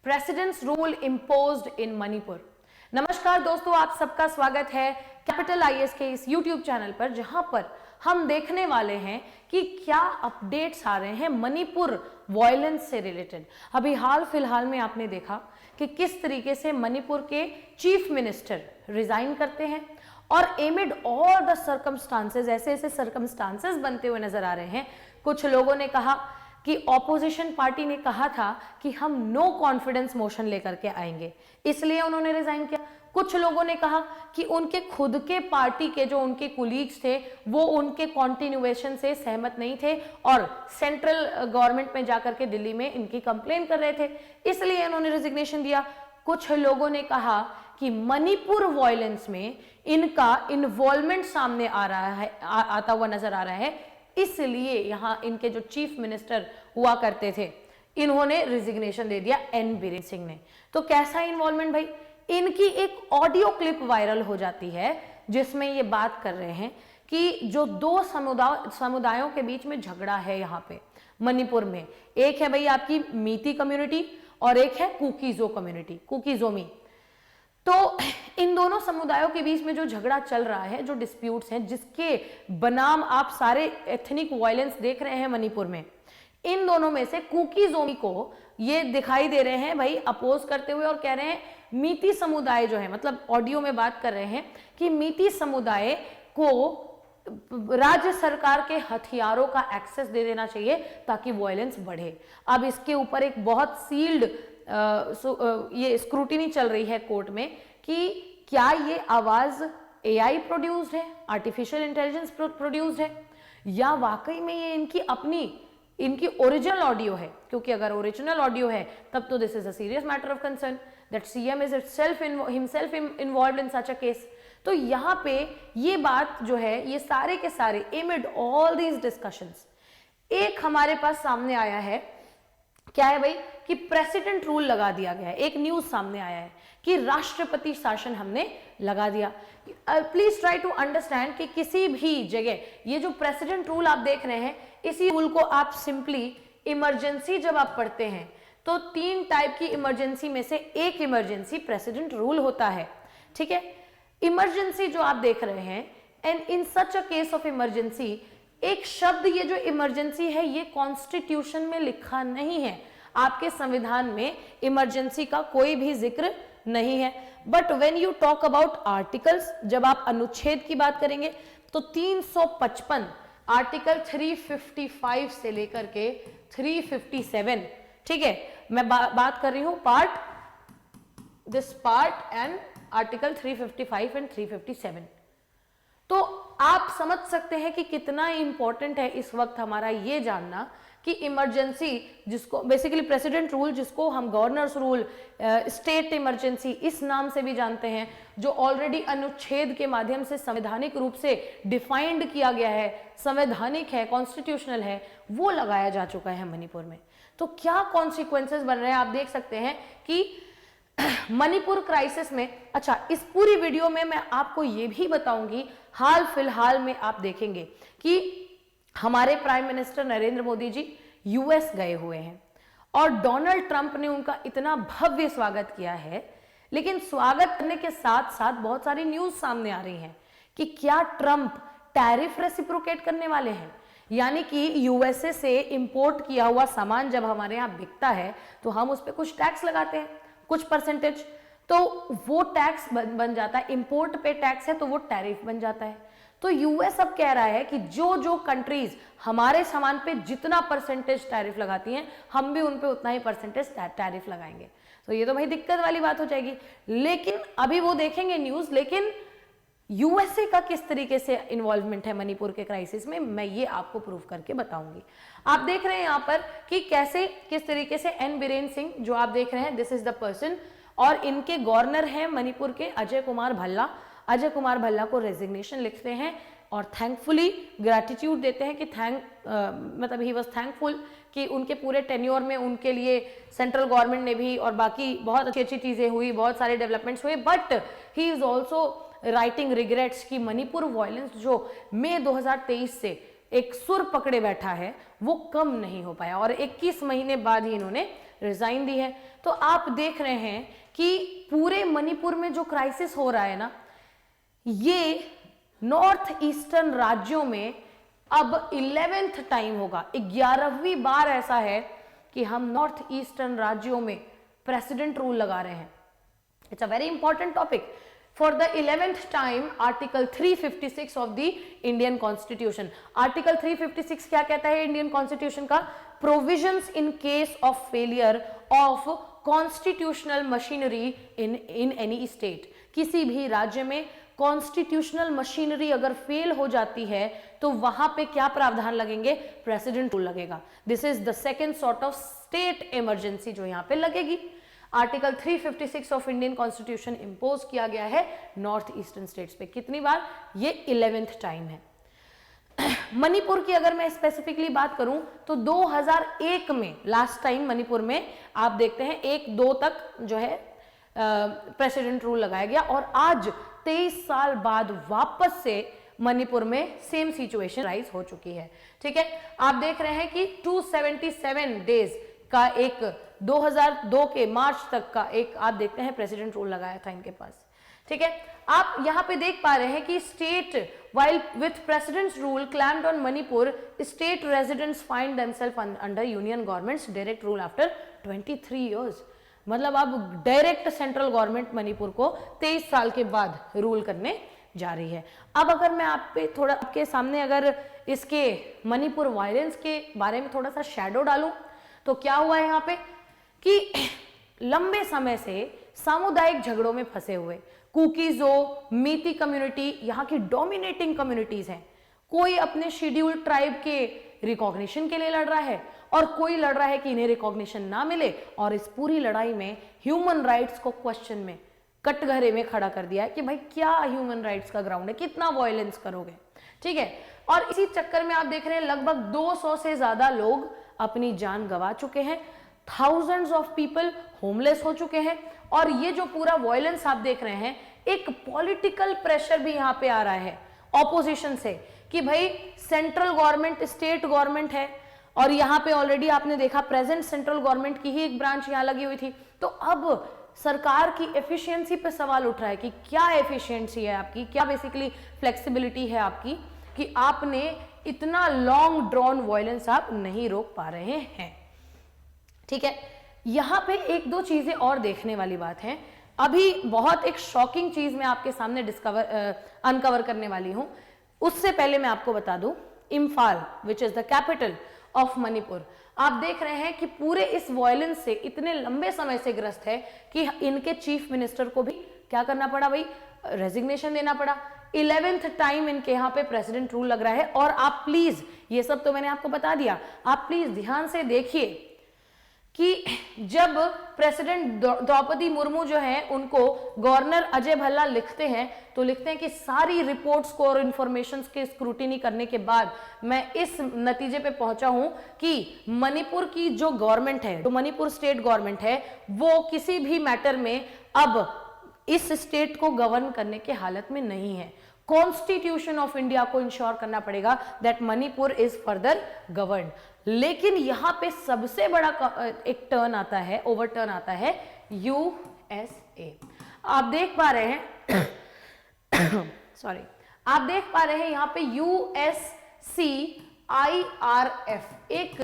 Presidents rule imposed इन मणिपुर। नमस्कार दोस्तों, आप सबका स्वागत है कैपिटल आईएएस के इस यूट्यूब चैनल पर, जहां पर हम देखने वाले हैं कि क्या अपडेट्स आ रहे हैं मणिपुर वायलेंस से रिलेटेड। अभी हाल फिलहाल में आपने देखा कि किस तरीके से मणिपुर के चीफ मिनिस्टर रिजाइन करते हैं और एमिड ऑल द सर्कमस्टांसेस ऐसे ऐसे सर्कमस्टांसेस बनते हुए नजर आ रहे हैं। कुछ लोगों ने कहा कि ऑपोजिशन पार्टी ने कहा था कि हम नो कॉन्फिडेंस मोशन लेकर के आएंगे, इसलिए उन्होंने रिजाइन किया। कुछ लोगों ने कहा कि उनके खुद के पार्टी के जो उनके कुलीग्स थे वो उनके कॉन्टिन्यूएशन से सहमत नहीं थे और सेंट्रल गवर्नमेंट में जाकर के दिल्ली में इनकी कंप्लेन कर रहे थे, इसलिए इन्होंने रिजिग्नेशन दिया। कुछ लोगों ने कहा कि मणिपुर वायलेंस में इनका इन्वॉल्वमेंट सामने आ रहा है, आता हुआ नजर आ रहा है, इसलिए यहां इनके जो चीफ मिनिस्टर हुआ करते थे इन्होंने रिजिग्नेशन दे दिया, एन बीरेन सिंह ने। तो कैसा इन्वॉल्वमेंट भाई, इनकी एक ऑडियो क्लिप वायरल हो जाती है जिसमें ये बात कर रहे हैं कि जो दो समुदायों के बीच में झगड़ा है यहाँ पे मणिपुर में, एक है भाई आपकी मीती कम्युनिटी और एक है कुकीजो कम्युनिटी, कुकीजोमी। तो इन दोनों समुदायों के बीच में जो झगड़ा चल रहा है, जो डिस्प्यूट्स हैं, जिसके बनाम आप सारे एथनिक वायलेंस देख रहे हैं मणिपुर में, इन दोनों में से कुकीजोमी को ये दिखाई दे रहे हैं भाई अपोज करते हुए और कह रहे हैं मीती समुदाय जो है, मतलब ऑडियो में बात कर रहे हैं कि मीती समुदाय को राज्य सरकार के हथियारों का एक्सेस दे देना चाहिए ताकि वायलेंस बढ़े। अब इसके ऊपर एक बहुत सील्ड ये स्क्रूटिनी चल रही है कोर्ट में कि क्या ये आवाज एआई प्रोड्यूस्ड है, आर्टिफिशियल इंटेलिजेंस प्रोड्यूस्ड है, या वाकई में ये इनकी ओरिजिनल ऑडियो है। क्योंकि अगर ओरिजिनल ऑडियो है तब तो this is a serious matter of concern that CM is himself involved in such a case. तो यहाँ पे ये बात जो है, ये सारे के सारे एमिड ऑल दीज डिस्कशंस एक हमारे पास सामने आया है, क्या है भाई कि प्रेसिडेंट रूल लगा दिया गया है। एक न्यूज सामने आया है कि राष्ट्रपति शासन हमने लगा दिया। प्लीज ट्राई टू अंडरस्टैंड कि किसी भी जगह ये जो प्रेसिडेंट रूल आप देख रहे हैं, इसी रूल को आप सिंपली इमरजेंसी जब आप पढ़ते हैं तो 3 टाइप की इमरजेंसी में से एक इमरजेंसी प्रेसिडेंट रूल होता है, ठीक है। इमरजेंसी जो आप देख रहे हैं, and in such a case of emergency, एक शब्द ये जो इमरजेंसी है ये कॉन्स्टिट्यूशन में लिखा नहीं है, आपके संविधान में इमरजेंसी का कोई भी जिक्र नहीं है। But when you talk about articles, जब आप अनुच्छेद की बात करेंगे तो 355 आर्टिकल 355 से लेकर के 357, ठीक है, मैं बात कर रही हूं this part and article 355 and 357। तो आप समझ सकते हैं कि कितना इंपॉर्टेंट है इस वक्त हमारा ये जानना कि इमरजेंसी, जिसको बेसिकली प्रेसिडेंट रूल, जिसको हम गवर्नर्स रूल, स्टेट इमरजेंसी इस नाम से भी जानते हैं, जो ऑलरेडी अनुच्छेद के माध्यम से संवैधानिक रूप से डिफाइंड किया गया है, संवैधानिक है, कॉन्स्टिट्यूशनल है, वो लगाया जा चुका है मणिपुर में। तो क्या कॉन्सिक्वेंसेस बन रहे हैं आप देख सकते हैं कि मणिपुर क्राइसिस में। अच्छा, इस पूरी वीडियो में मैं आपको ये भी बताऊंगी, हाल फिलहाल में आप देखेंगे कि हमारे prime minister Narendra Modi ji US गए हुए हैं और डोनाल्ड ट्रंप ने उनका इतना भव्य स्वागत किया है, लेकिन स्वागत करने के साथ साथ बहुत सारी न्यूज सामने आ रही हैं कि क्या ट्रंप टैरिफ रेसिप्रोकेट करने वाले हैं, यानी कि यूएसए से इंपोर्ट किया हुआ सामान जब हमारे यहाँ बिकता है तो हम उस पर कुछ टैक्स लगाते हैं, कुछ परसेंटेज, तो वो टैक्स बन जाता है, इंपोर्ट पे टैक्स है तो वो टैरिफ बन जाता है। तो यूएस अब कह रहा है कि जो कंट्रीज हमारे सामान पे जितना परसेंटेज टैरिफ लगाती हैं, हम भी उन पे उतना ही परसेंटेज टैरिफ लगाएंगे। तो ये तो भाई दिक्कत वाली बात हो जाएगी। लेकिन अभी वो देखेंगे न्यूज, लेकिन यूएसए का किस तरीके से इन्वॉल्वमेंट है मणिपुर के क्राइसिस में, मैं ये आपको प्रूव करके बताऊंगी। आप देख रहे हैं यहाँ पर कि कैसे किस तरीके से एन बीरेन सिंह, जो आप देख रहे हैं, दिस इज द पर्सन, और इनके गवर्नर हैं मणिपुर के अजय कुमार भल्ला को रेजिग्नेशन लिखते हैं और थैंकफुली ग्रैटिट्यूड देते हैं कि मतलब ही वाज थैंकफुल कि उनके पूरे टेन्योर में उनके लिए सेंट्रल गवर्नमेंट ने भी और बाकी बहुत अच्छी अच्छी चीजें हुई, बहुत सारे डेवलपमेंट्स हुए, but he is also writing regrets कि मणिपुर वायलेंस जो मई 2023 से एक सुर पकड़े बैठा है वो कम नहीं हो पाया और 21 महीने बाद ही इन्होंने रिजाइन दी है। तो आप देख रहे हैं कि पूरे मणिपुर में जो क्राइसिस हो रहा है ना, ये नॉर्थ ईस्टर्न राज्यों में अब 11th टाइम होगा, 11वीं बार ऐसा है कि हम नॉर्थ ईस्टर्न राज्यों में प्रेसिडेंट रूल लगा रहे हैं। It's a very important topic. For the 11th time, Article 356 of the Indian Constitution. Article 356 क्या कहता है Indian Constitution का? Provisions in case of failure of constitutional machinery in any state. किसी भी राज्य में कॉन्स्टिट्यूशनल मशीनरी अगर फेल हो जाती है तो वहां पे क्या प्रावधान लगेंगे? प्रेसिडेंट रूल लगेगा। This is the second sort of state emergency जो यहां पे लगेगी। Article 356 of Indian constitution impose किया गया है नॉर्थ ईस्टर्न स्टेट्स पे। कितनी बार? ये 11th टाइम है। मणिपुर की अगर मैं स्पेसिफिकली बात करूं तो 2001 में लास्ट टाइम मणिपुर में आप देखते हैं 1-2 तक जो है प्रेसिडेंट रूल लगाया गया और आज 23 साल बाद वापस से मणिपुर में सेम सिचुएशन राइज हो चुकी है। ठीक है, आप देख रहे हैं कि 277 डेज का एक 2002 के मार्च तक का एक आप देखते हैं प्रेसिडेंट रूल लगाया था इनके पास। ठीक है, आप यहां पे देख पा रहे हैं कि state while with president's rule clamped on Manipur, state residents find themselves under union government's direct rule after 23 years. मतलब अब डायरेक्ट सेंट्रल गवर्नमेंट मणिपुर को 23 साल के बाद रूल करने जा रही है। अब अगर मैं आप पे थोड़ा आपके सामने अगर इसके मणिपुर वायलेंस के बारे में थोड़ा सा शैडो डालूं तो क्या हुआ है यहाँ पे कि लंबे समय से सामुदायिक झगड़ों में फंसे हुए कुकीजो, मीती कम्युनिटी यहाँ की डोमिनेटिंग कम्युनिटीज हैं। कोई अपने शेड्यूल्ड ट्राइब के रिकॉग्निशन के लिए लड़ रहा है और कोई लड़ रहा है कि इन्हें रिकॉग्निशन ना मिले, और इस पूरी लड़ाई में ह्यूमन राइट्स को क्वेश्चन में कटघरे में खड़ा कर दिया है कि भाई क्या ह्यूमन राइट्स का ग्राउंड है, कितना वायलेंस करोगे। ठीक है, और इसी चक्कर में आप देख रहे हैं लगभग 200 से ज्यादा लोग अपनी जान गंवा चुके हैं, थाउजेंड्स ऑफ पीपल होमलेस हो चुके हैं। और ये जो पूरा वायलेंस आप देख रहे हैं, एक पॉलिटिकल प्रेशर भी यहाँ पे आ रहा है ऑपोजिशन से कि भाई सेंट्रल गवर्नमेंट स्टेट गवर्नमेंट है और यहाँ पे ऑलरेडी आपने देखा प्रेजेंट सेंट्रल गवर्नमेंट की ही एक ब्रांच यहाँ लगी हुई थी। तो अब सरकार की एफिशिएंसी पे सवाल उठ रहा है कि क्या एफिशिएंसी है आपकी, क्या बेसिकली फ्लेक्सिबिलिटी है आपकी कि आपने इतना लॉन्ग ड्रॉन वायलेंस आप नहीं रोक पा रहे हैं। ठीक है, यहां पे 1-2 चीजें और देखने वाली बात है। अभी बहुत एक शॉकिंग चीज मैं आपके सामने अनकवर करने वाली हूं। उससे पहले मैं आपको बता दूं, Imphal which is the capital of Manipur, आप देख रहे हैं कि पूरे इस वायलेंस से इतने लंबे समय से ग्रस्त है कि इनके चीफ मिनिस्टर को भी क्या करना पड़ा भाई, रेजिग्नेशन देना पड़ा। 11th टाइम इनके यहाँ पे प्रेसिडेंट रूल लग रहा है। और आप प्लीज, ये सब तो मैंने आपको बता दिया, आप प्लीज ध्यान से देखिए कि जब प्रेसिडेंट द्रौपदी मुर्मू जो है उनको गवर्नर अजय भल्ला लिखते हैं तो लिखते हैं कि सारी रिपोर्ट्स को और इंफॉर्मेशंस के स्क्रूटिनी करने के बाद मैं इस नतीजे पे पहुंचा हूं कि मणिपुर की जो गवर्नमेंट है, जो मणिपुर स्टेट गवर्नमेंट है, वो किसी भी मैटर में अब इस स्टेट को गवर्न करने के हालत में नहीं है। कॉन्स्टिट्यूशन ऑफ इंडिया को इंश्योर करना पड़ेगा that Manipur is further govern. लेकिन यहां पे सबसे बड़ा एक टर्न आता है, ओवर टर्न आता है यूएसए। आप देख पा रहे हैं सॉरी, आप देख पा रहे हैं यहां पे USCIRF एक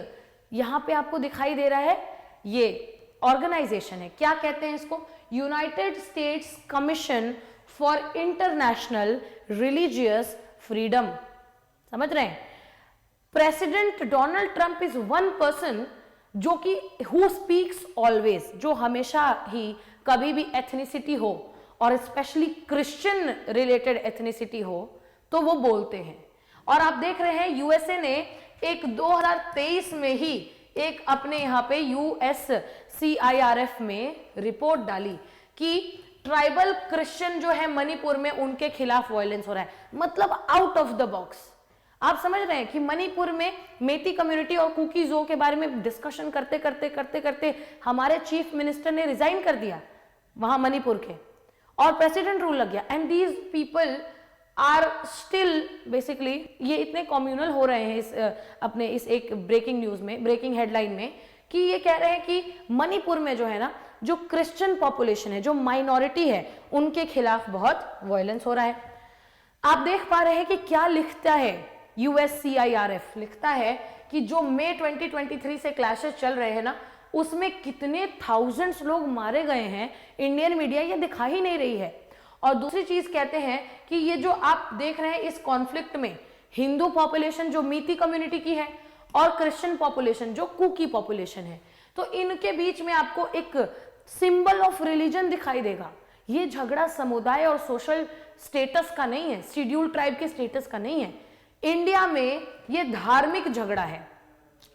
यहां पे आपको दिखाई दे रहा है, ये ऑर्गेनाइजेशन है। क्या कहते हैं इसको? United states commission for international religious freedom. समझ रहे हैं? President Donald Trump is one person जो कि हु स्पीक्स ऑलवेज, जो हमेशा ही कभी भी एथनिसिटी हो और स्पेशली क्रिश्चियन रिलेटेड एथनिसिटी हो तो वो बोलते हैं। और आप देख रहे हैं यूएसए ने एक 2023 में ही एक अपने यहां पे USCIRF में रिपोर्ट डाली कि ट्राइबल क्रिश्चियन जो है मणिपुर में उनके खिलाफ वायलेंस हो रहा है। मतलब आउट ऑफ द बॉक्स। आप समझ रहे हैं कि मणिपुर में मेती कम्युनिटी और कुकीजो के बारे में डिस्कशन करते करते हमारे चीफ मिनिस्टर ने रिजाइन कर दिया वहां मणिपुर के, और प्रेसिडेंट रूल लग गया। And these people are still basically, ये इतने कम्युनल हो रहे हैं इस अपने इस एक ब्रेकिंग न्यूज में, ब्रेकिंग हेडलाइन में, कि ये कह रहे हैं कि मणिपुर में जो है ना, जो क्रिश्चियन पॉपुलेशन है, जो माइनॉरिटी है, उनके खिलाफ बहुत वायलेंस हो रहा है। आप देख पा रहे हैं कि क्या लिखता है USCIRF, लिखता है कि जो मई 2023 से क्लैशेस चल रहे हैं ना, उसमें कितने थाउजेंड्स लोग मारे गए हैं, इंडियन मीडिया ये दिखा ही नहीं रही है। और दूसरी चीज कहते हैं कि ये जो आप देख रहे हैं इस कॉन्फ्लिक्ट में, हिंदू पॉपुलेशन जो मीती कम्युनिटी की है और क्रिश्चियन पॉपुलेशन जो कुकी पॉपुलेशन है, तो इनके बीच में आपको एक सिंबल ऑफ रिलीजन दिखाई देगा। ये झगड़ा समुदाय और सोशल स्टेटस का नहीं है, शेड्यूल्ड ट्राइब के स्टेटस का नहीं है। इंडिया में ये धार्मिक झगड़ा है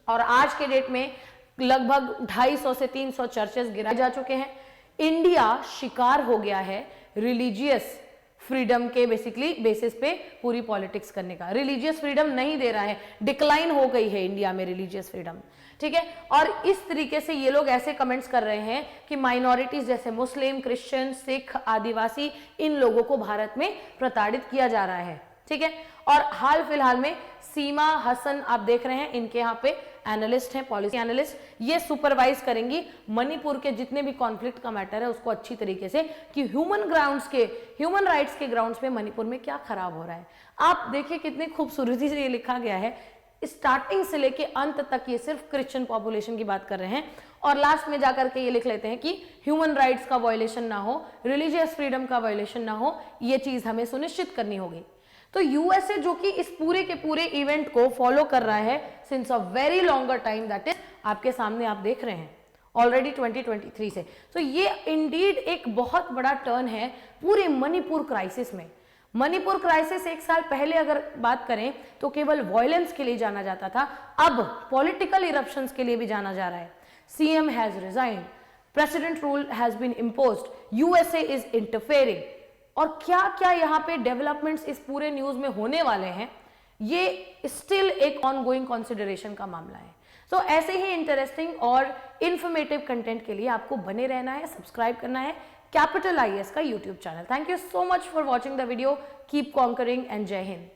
और आज के डेट में लगभग 250 से 300 चर्चेस गिराए जा चुके हैं। इंडिया शिकार हो गया है रिलीजियस फ्रीडम के बेसिकली बेसिस पे पूरी पॉलिटिक्स करने का। रिलीजियस फ्रीडम नहीं दे रहा है, डिक्लाइन हो गई है इंडिया में रिलीजियस फ्रीडम, ठीक है। और इस तरीके से ये लोग ऐसे कमेंट्स कर रहे हैं कि माइनॉरिटीज जैसे मुस्लिम, क्रिश्चियन, सिख, आदिवासी, इन लोगों को भारत में प्रताड़ित किया जा रहा है, ठीक है। और हाल फिलहाल में सीमा हसन आप देख रहे हैं, इनके यहाँ पे एनालिस्ट हैं, पॉलिसी एनालिस्ट, ये सुपरवाइज करेंगी मणिपुर के जितने भी कॉन्फ्लिक्ट का मैटर है उसको अच्छी तरीके से, कि ह्यूमन राइट्स के ग्राउंड्स पे मणिपुर में क्या खराब हो रहा है। आप देखिए कितनी खूबसूरती से ये लिखा गया है, स्टार्टिंग से लेके अंत तक ये सिर्फ क्रिश्चियन पॉपुलेशन की बात कर रहे हैं और लास्ट में जाकर के ये लिख लेते हैं कि ह्यूमन राइट्स का वायलेशन ना हो, रिलीजियस फ्रीडम का वायलेशन ना हो, ये चीज हमें सुनिश्चित करनी होगी। तो यूएसए जो कि इस पूरे के पूरे इवेंट को फॉलो कर रहा है since a very longer time, that is आपके सामने आप देख रहे हैं ऑलरेडी 2023 से। तो ये इंडीड एक बहुत बड़ा टर्न है पूरे मणिपुर क्राइसिस में। मणिपुर क्राइसिस एक साल पहले अगर बात करें तो केवल वायलेंस के लिए जाना जाता था, अब पॉलिटिकल इरप्शंस के लिए भी जाना जा रहा है। CM has resigned, president rule has been imposed, USA is interfering, और क्या क्या यहाँ पे डेवलपमेंट्स इस पूरे न्यूज में होने वाले हैं, ये स्टिल एक ऑनगोइंग कंसिडरेशन का मामला है। तो ऐसे ही इंटरेस्टिंग और इंफॉर्मेटिव कंटेंट के लिए आपको बने रहना है, सब्सक्राइब करना है कैपिटल IAS का YouTube channel. Thank you so much for watching the video, keep conquering and जय हिंद।